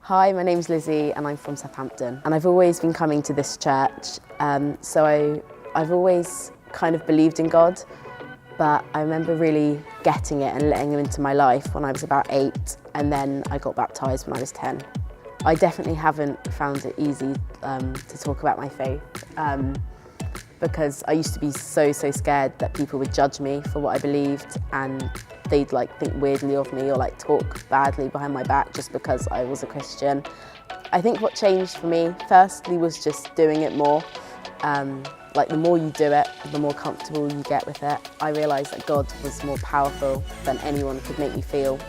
Hi, my name's Lizzie and I'm from Southampton, and I've always been coming to this church, so I've always kind of believed in God, but I remember really getting it and letting him into my life when I was about 8, and then I got baptised when I was 10. I definitely haven't found it easy to talk about my faith because I used to be so scared that people would judge me for what I believed, and they'd think weirdly of me or talk badly behind my back just because I was a Christian. I think what changed for me firstly was just doing it more. The more you do it, the more comfortable you get with it. I realised that God was more powerful than anyone could make me feel.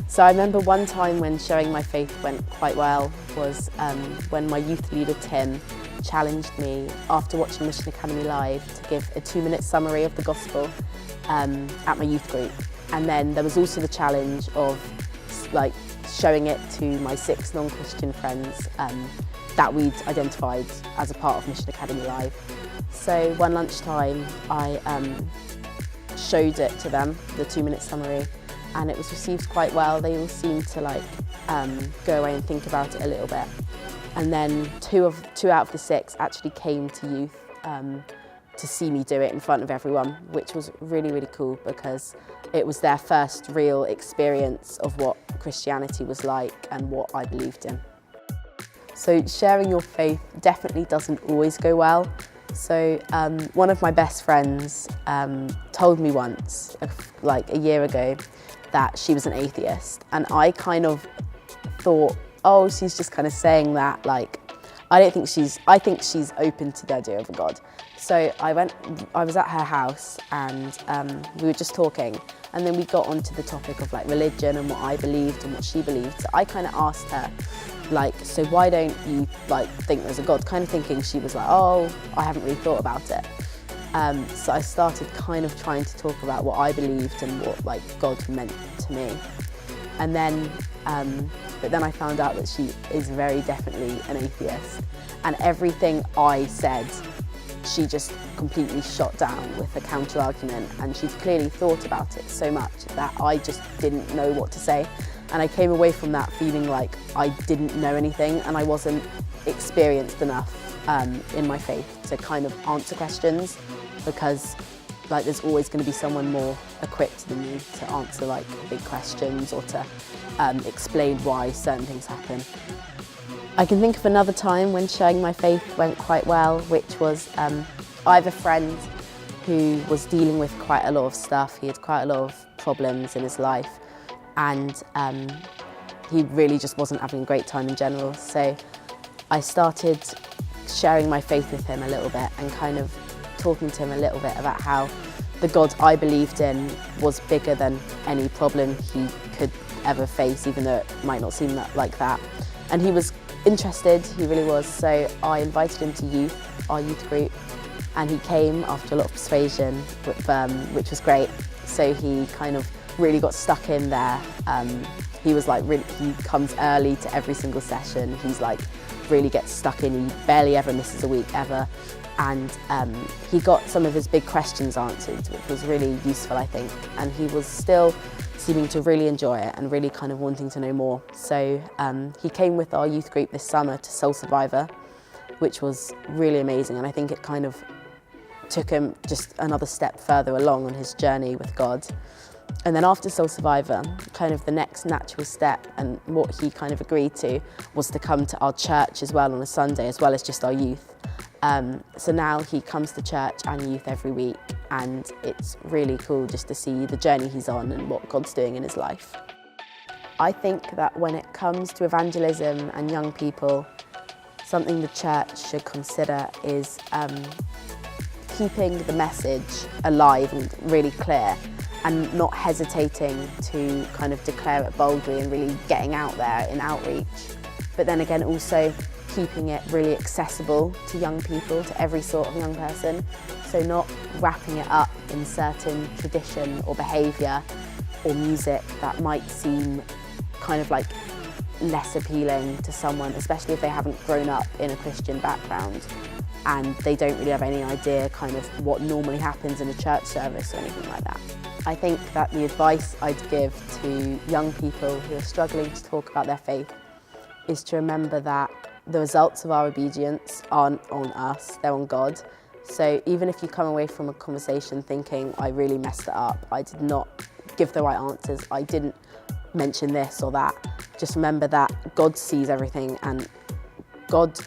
So I remember one time when sharing my faith went quite well was when my youth leader Tim challenged me after watching Mission Academy Live to give a 2-minute summary of the gospel at my youth group. And then there was also the challenge of showing it to my 6 non-Christian friends that we'd identified as a part of Mission Academy Live. So one lunchtime I showed it to them, the 2-minute summary, and it was received quite well. They all seemed to go away and think about it a little bit. And then two out of the 6 actually came to youth to see me do it in front of everyone, which was really cool because it was their first real experience of what Christianity was like and what I believed in. So sharing your faith definitely doesn't always go well. So one of my best friends told me once, a year ago, that she was an atheist, and I kind of thought, oh, she's just kind of saying that, I think she's open to the idea of a God. So I was at her house and we were just talking, and then we got onto the topic of religion and what I believed and what she believed. So I kind of asked her, so why don't you think there's a God? Kind of thinking she was oh, I haven't really thought about it. So I started kind of trying to talk about what I believed and what God meant to me. And then, but then I found out that she is very definitely an atheist, and everything I said, she just completely shot down with a counter argument, and she'd clearly thought about it so much that I just didn't know what to say. And I came away from that feeling like I didn't know anything and I wasn't experienced enough in my faith to kind of answer questions, because there's always going to be someone more equipped than you to answer big questions or to explain why certain things happen. I can think of another time when sharing my faith went quite well, which was I have a friend who was dealing with quite a lot of stuff. He had quite a lot of problems in his life, and he really just wasn't having a great time in general. So I started sharing my faith with him a little bit and kind of talking to him a little bit about how the God I believed in was bigger than any problem he could ever face, even though it might not seem like that. And he was interested, he really was. So I invited him to our youth group, and he came after a lot of persuasion, which was great. So he kind of really got stuck in there. He was he comes early to every single session. He's really gets stuck in. He barely ever misses a week ever. And he got some of his big questions answered, which was really useful, I think. And he was still seeming to really enjoy it and really kind of wanting to know more. So he came with our youth group this summer to Soul Survivor, which was really amazing. And I think it kind of took him just another step further along on his journey with God. And then after Soul Survivor, kind of the next natural step, and what he kind of agreed to, was to come to our church as well on a Sunday, as well as just our youth. So now he comes to church and youth every week, and it's really cool just to see the journey he's on and what God's doing in his life. I think that when it comes to evangelism and young people, something the church should consider is keeping the message alive and really clear, and not hesitating to kind of declare it boldly and really getting out there in outreach. But then again, also keeping it really accessible to young people, to every sort of young person. So not wrapping it up in certain tradition or behaviour or music that might seem kind of less appealing to someone, especially if they haven't grown up in a Christian background and they don't really have any idea kind of what normally happens in a church service or anything like that. I think that the advice I'd give to young people who are struggling to talk about their faith is to remember that the results of our obedience aren't on us, they're on God. So even if you come away from a conversation thinking, I really messed it up, I did not give the right answers, I didn't mention this or that, just remember that God sees everything and God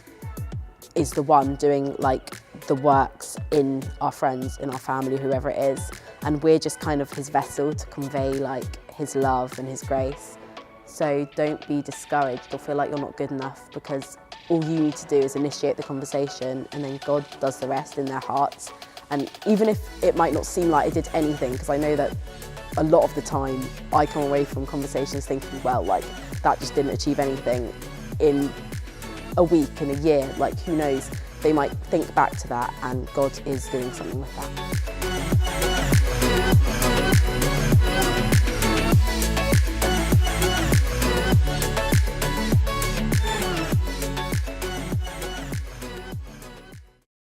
is the one doing like the works in our friends, in our family, whoever it is. And we're just kind of his vessel to convey like his love and his grace. So don't be discouraged or feel like you're not good enough, because all you need to do is initiate the conversation and then God does the rest in their hearts. And even if it might not seem like I did anything, because I know that a lot of the time I come away from conversations thinking, well, like that just didn't achieve anything. In a week, in a year, like who knows, they might think back to that and God is doing something with that.